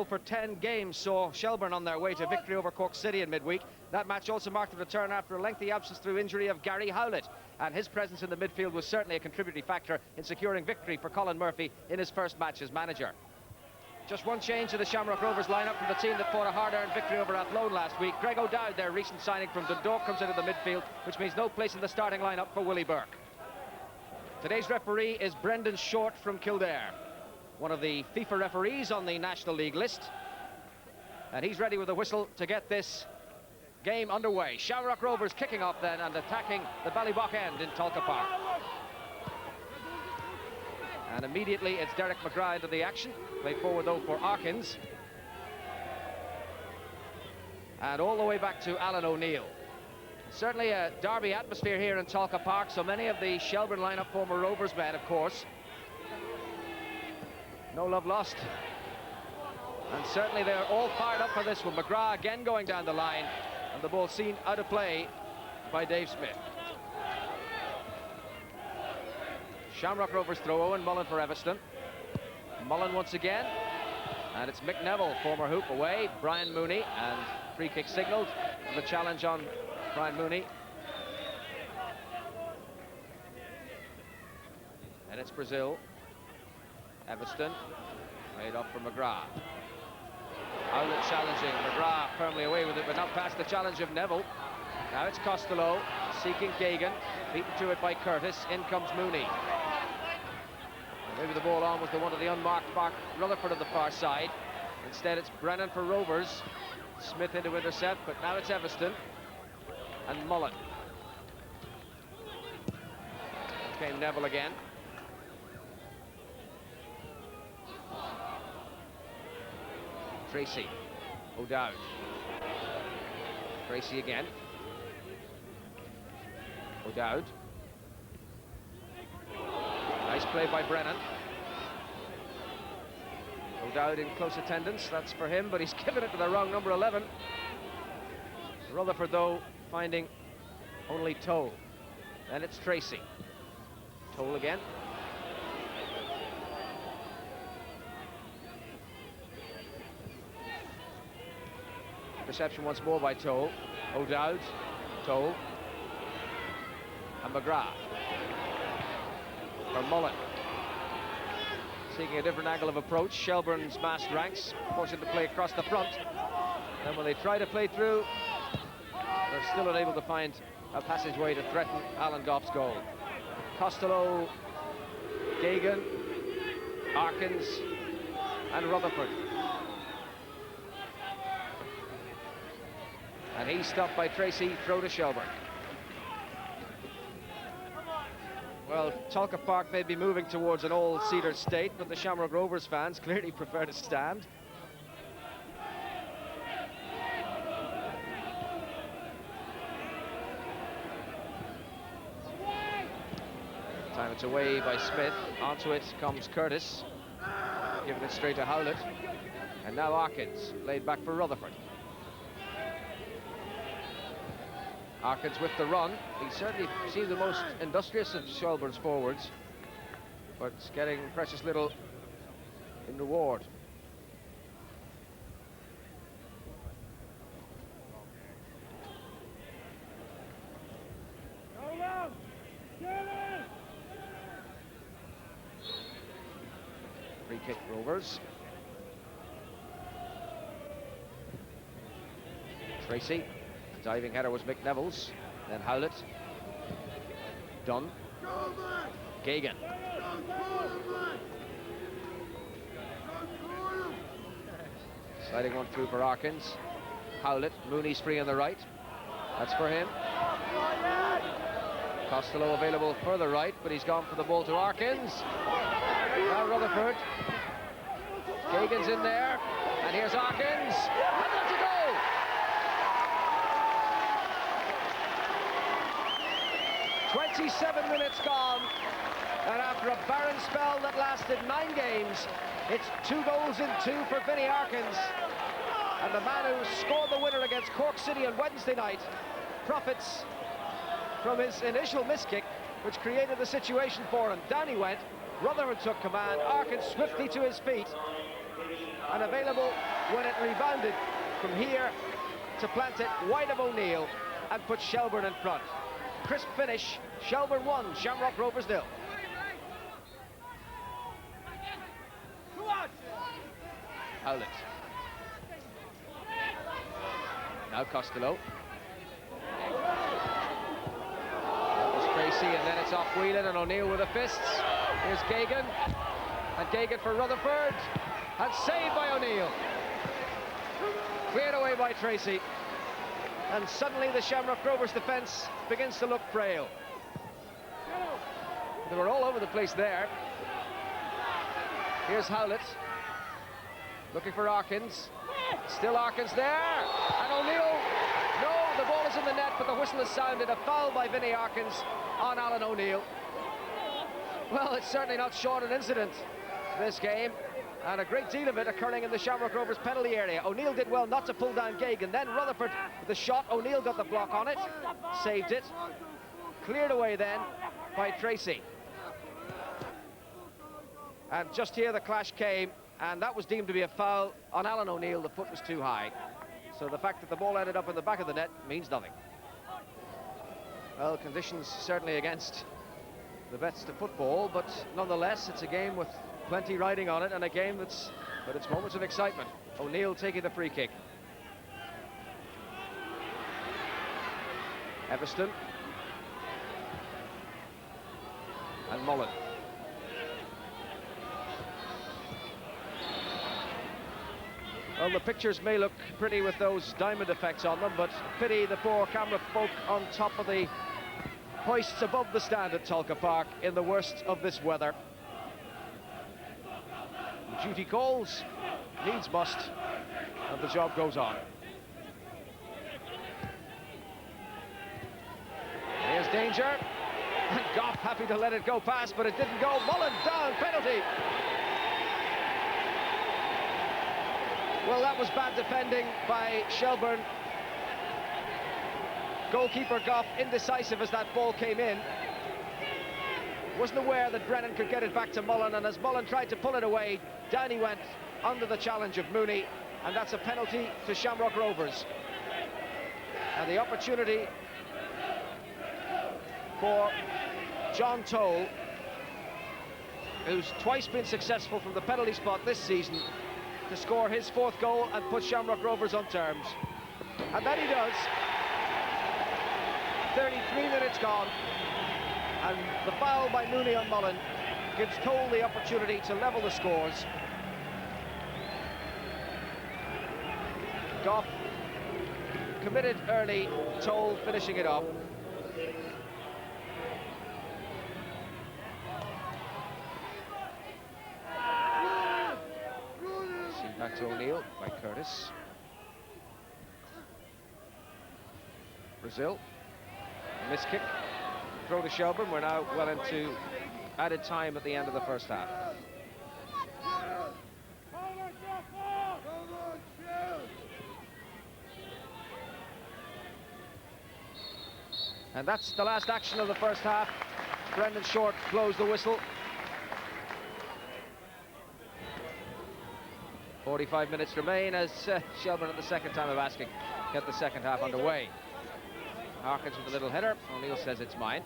for 10 games saw Shelbourne on their way to victory over Cork City in midweek. That match also marked the return after a lengthy absence through injury of Gary Howlett, and his presence in the midfield was certainly a contributory factor in securing victory for Colin Murphy in his first match as manager. Just one change to the Shamrock Rovers lineup from the team that fought a hard-earned victory over Athlone last week. Greg O'Dowd, their recent signing from Dundalk, comes into the midfield, which means no place in the starting lineup for Willie Burke. Today's referee is Brendan Short from Kildare, one of the FIFA referees on the National League list. And he's ready with a whistle to get this game underway. Shamrock Rovers kicking off then and attacking the Ballybock end in Tolka Park. And immediately it's Derek McGrath into the action. Played forward though for Arkins. And all the way back to Alan O'Neill. Certainly a derby atmosphere here in Tolka Park. So many of the Shelbourne lineup former Rovers men, of course. No love lost. And certainly they're all fired up for this one. McGrath again going down the line. And the ball seen out of play by Dave Smith. Shamrock Rovers throw. Owen Mullen for Everston. Mullen once again. And it's Mick Neville, former hoop, away. Brian Mooney, and free kick signalled. The challenge on Brian Mooney. And it's Brazil. Everston. Made up for McGrath. Howlett challenging. McGrath firmly away with it, but not past the challenge of Neville. Now it's Costello seeking Gagan. Beaten to it by Curtis. In comes Mooney. Maybe the ball on was the one to the unmarked Mark Rutherford on the far side. Instead it's Brennan for Rovers. Smith into intercept, but now it's Everston. And Mullen. Came Neville again. Tracy. O'Dowd. Tracy again. O'Dowd. Nice play by Brennan. O'Dowd in close attendance, that's for him, but he's given it to the wrong number 11. Rutherford, though, finding only Toll. Then it's Tracy. Toll again. Reception once more by Toll. O'Dowd, Toll, and McGrath. For Mullen. Seeking a different angle of approach. Shelbourne's massed ranks, forcing to play across the front. Then when they try to play through, they're still unable to find a passageway to threaten Alan Goff's goal. Costello, Gagan, Arkins, and Rutherford. And he's stopped by Tracy. Throw to Shelbourne. Well, Tolka Park may be moving towards an all-cedar state, but the Shamrock Rovers fans clearly prefer to stand. Time it's away by Smith. Onto it comes Curtis. Giving it straight to Howlett. And now Arkins, laid back for Rutherford. Arkins with the run. He certainly seemed the most industrious of Shelbourne's forwards, but it's getting precious little in reward. Free kick Rovers. Tracy. Diving header was Mick Neville's. Then Howlett. Dunn. Gagan. Sliding one through for Arkins. Howlett. Mooney's free on the right. That's for him. Costello available further right, but he's gone for the ball to Arkins. Now Rutherford. Gagan's in there. And here's Arkins. And that's a goal! 27 minutes gone, and after a barren spell that lasted 9 games, it's 2 goals in 2 for Vinnie Arkins. And the man who scored the winner against Cork City on Wednesday night profits from his initial miskick, which created the situation for him. Down he went. Rutherford took command. Arkins swiftly to his feet, and available when it rebounded from here to plant it wide of O'Neill and put Shelbourne in front. Crisp finish, Shelbourne 1, Shamrock Rovers 0. Howlett. Now Costello. That was Tracy, and then it's off Whelan, and O'Neill with the fists. Here's Gagan, and Gagan for Rutherford, and saved by O'Neill. Cleared away by Tracy, and suddenly the Shamrock Rovers defence begins to look frail. They were all over the place there. Here's Howlett, looking for Arkins. Still Arkins there, and O'Neill. No, the ball is in the net, but the whistle has sounded. A foul by Vinnie Arkins on Alan O'Neill. Well, it's certainly not short an incident, this game, and a great deal of it occurring in the Shamrock Rovers penalty area. O'Neill did well not to pull down Gagan. Then Rutherford with the shot. O'Neill got the block on it, saved it. Cleared away then by Tracy. And just here the clash came, and that was deemed to be a foul on Alan O'Neill. The foot was too high. So the fact that the ball ended up in the back of the net means nothing. Well, conditions certainly against the best of football, but nonetheless it's a game with plenty riding on it, and a game that's got its moments of excitement. O'Neill taking the free kick. Everston and Mullen. Well, the pictures may look pretty with those diamond effects on them, but pity the poor camera folk on top of the hoists above the stand at Tolka Park in the worst of this weather. Duty calls, needs must, and the job goes on. Here's danger, and Goff happy to let it go past, but it didn't go. Mullen down, penalty. Well, that was bad defending by Shelbourne. Goalkeeper Goff indecisive as that ball came in. Wasn't aware that Brennan could get it back to Mullen, and as Mullen tried to pull it away, down he went under the challenge of Mooney, and that's a penalty to Shamrock Rovers. And the opportunity for John Toll, who's twice been successful from the penalty spot this season, to score his fourth goal and put Shamrock Rovers on terms. And that he does. 33 minutes gone, and the foul by Mooney on Mullen gives Toll the opportunity to level the scores. Goff committed early, Toll finishing it off. Back to O'Neill by Curtis. Brazil. Miss kick. Throw to Shelbourne. We're now well into added time at the end of the first half. And that's the last action of the first half. Brendan Short blows the whistle. 45 minutes remain as Shelbourne, at the second time of asking, get the second half underway. Harkins with a little header. O'Neill says it's mine.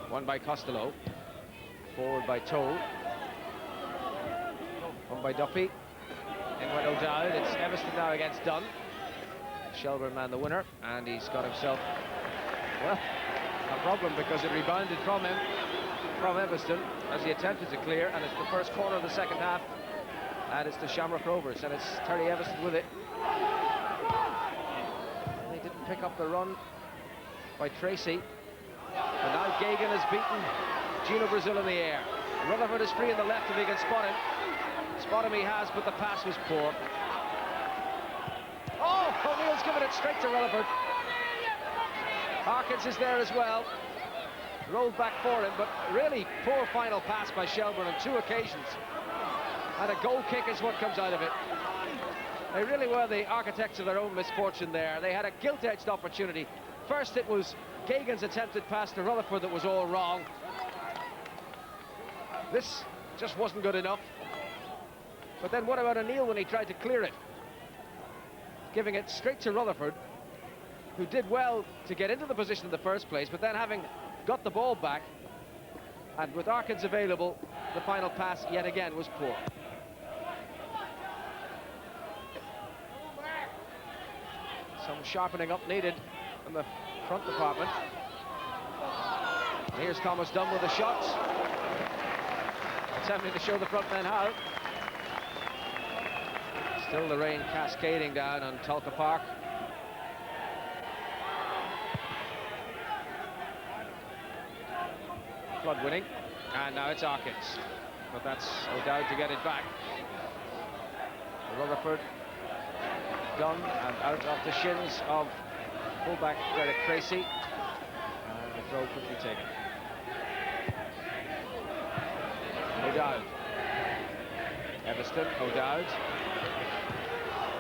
One by Costello. Forward by Toll. One by Duffy. In went O'Dowd. It's Everston now against Dunn. Shelbourne man the winner, and he's got himself, well, a problem because it rebounded from him, from Everston, as he attempted to clear, and it's the first corner of the second half, and it's the Shamrock Rovers, and it's Terry Everston with it. They didn't pick up the run by Tracy, and now Gagan has beaten Gino Brazil in the air. Rutherford is free in the left if he can spot him. Spot him he has, but the pass was poor. Oh, O'Neill's given it straight to Rutherford. Harkins is there as well. Rolled back for him, but really poor final pass by Shelbourne on two occasions. And a goal kick is what comes out of it. They really were the architects of their own misfortune there. They had a gilt-edged opportunity. First it was Geoghegan's attempted pass to Rutherford that was all wrong. This just wasn't good enough. But then what about O'Neill when he tried to clear it? Giving it straight to Rutherford, who did well to get into the position in the first place, but then having got the ball back, and with Arkins available, the final pass yet again was poor. Some sharpening up needed in the front department. Here's Thomas Dunn with the shots. Attempting to show the front men how. Still the rain cascading down on Tulka Park. Flood winning, and now it's Arkins, but that's O'Dowd to get it back. Rutherford done and out off the shins of fullback Derek Tracy, and the throw quickly taken. O'Dowd, Everston, O'Dowd,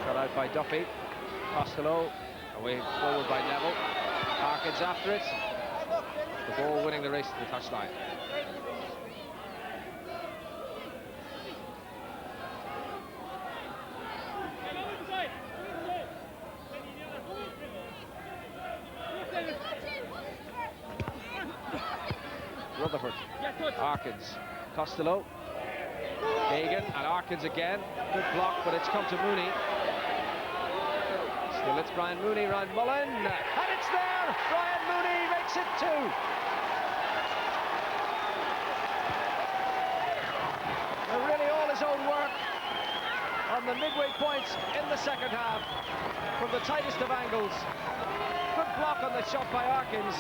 cut out by Duffy, Costello, away forward by Neville, Arkins after it. The ball winning the race to the touchline. Rutherford, Arkins, Costello, Geoghegan, and Arkins again. Good block, but it's come to Mooney. Still it's Brian Mooney round Mullen, and it's there! Brian Mooney makes it 2. Really all his own work on the midway points in the second half from the tightest of angles. Good block on the shot by Arkins,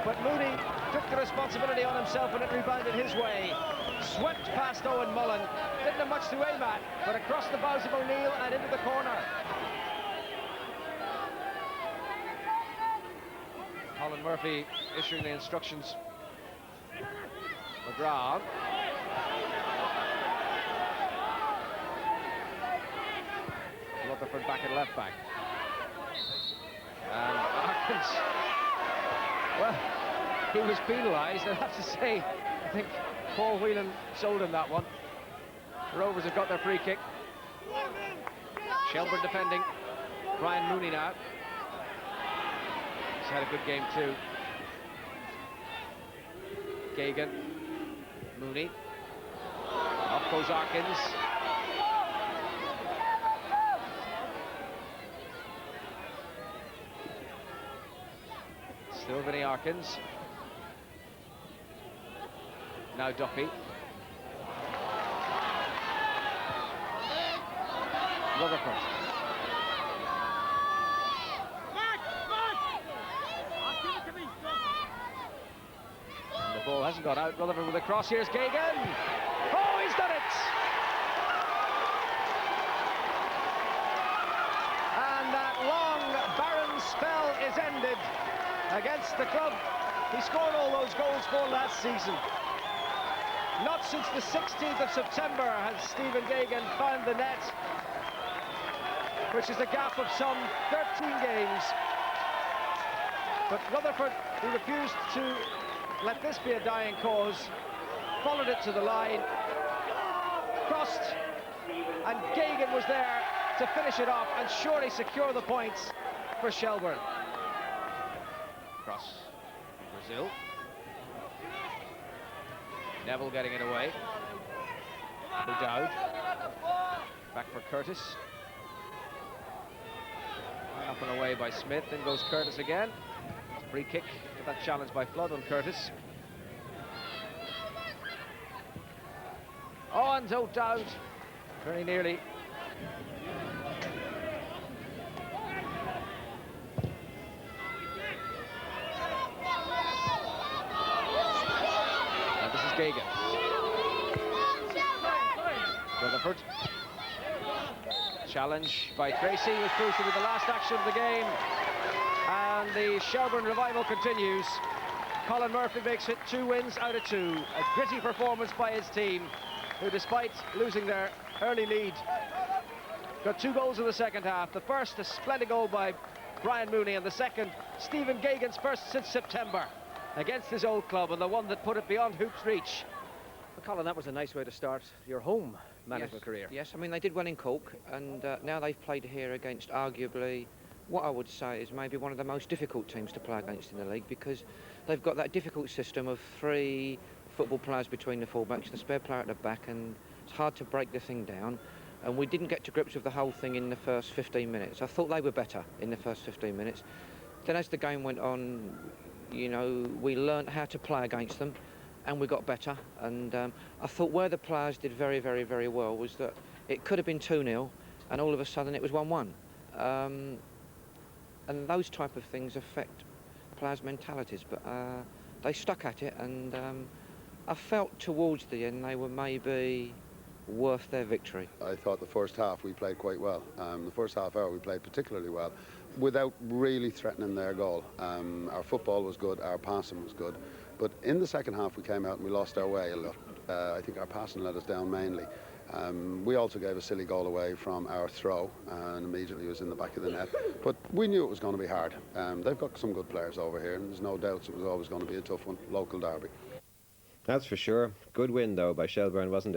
but Mooney took the responsibility on himself and it rebounded his way. Swept past Owen Mullen, didn't have much to aim at, but across the bows of O'Neill and into the corner. Colin Murphy issuing the instructions. McGrath. Rutherford back at left back. And Arkins, well, he was penalised, I have to say. I think Paul Whelan sold him that one. The Rovers have got their free kick. Shelbourne defending. Brian Mooney now. He's had a good game too. Geoghegan, Mooney. Off goes Arkins. Still Vinnie Arkins. Now Duffy. Rutherford. And the ball hasn't got out. Rutherford with a cross. Here's Geoghegan. Oh, he's done it! And that long, barren spell is ended against the club he scored all those goals for last season. Not since the 16th of September has Stephen Geoghegan found the net, which is a gap of some 13 games. But Rutherford, who refused to let this be a dying cause, followed it to the line, crossed, and Geoghegan was there to finish it off and surely secure the points for Shelbourne. Cross, Brazil. Neville getting it away. O'Dowd. Back for Curtis. Up and away by Smith. In goes Curtis again. Free kick. Get that challenge by Flood on Curtis. Oh, and O'Dowd. Very nearly. Geoghegan. Rutherford. Challenge by Tracy was proved to be the last action of the game. And the Shelbourne revival continues. Colin Murphy makes it 2 wins out of 2. A gritty performance by his team, who despite losing their early lead got 2 goals in the second half. The first, a splendid goal by Brian Mooney, and the second, Stephen Gagan's first since September against his old club, and the one that put it beyond hoops reach. Well, Colin, that was a nice way to start your home management career. Yes, I mean, they did well in Cork, and now they've played here against arguably what I would say is maybe one of the most difficult teams to play against in the league, because they've got that difficult system of 3 football players between the fullbacks, the spare player at the back, and it's hard to break the thing down. And we didn't get to grips with the whole thing in the first 15 minutes. I thought they were better in the first 15 minutes. Then as the game went on, you know, we learnt how to play against them, and we got better. And I thought where the players did very, very, very well was that it could have been 2-0, and all of a sudden it was 1-1. And those type of things affect players' mentalities, but they stuck at it, and I felt towards the end they were maybe worth their victory. I thought the first half we played quite well. The first half hour we played particularly well, without really threatening their goal. Our football was good, our passing was good, but in the second half we came out and we lost our way a lot. I think our passing let us down mainly. We also gave a silly goal away from our throw, and immediately it was in the back of the net. But we knew it was going to be hard. They've got some good players over here, and there's no doubts it was always going to be a tough one, local derby. That's for sure. Good win, though, by Shelbourne, wasn't it?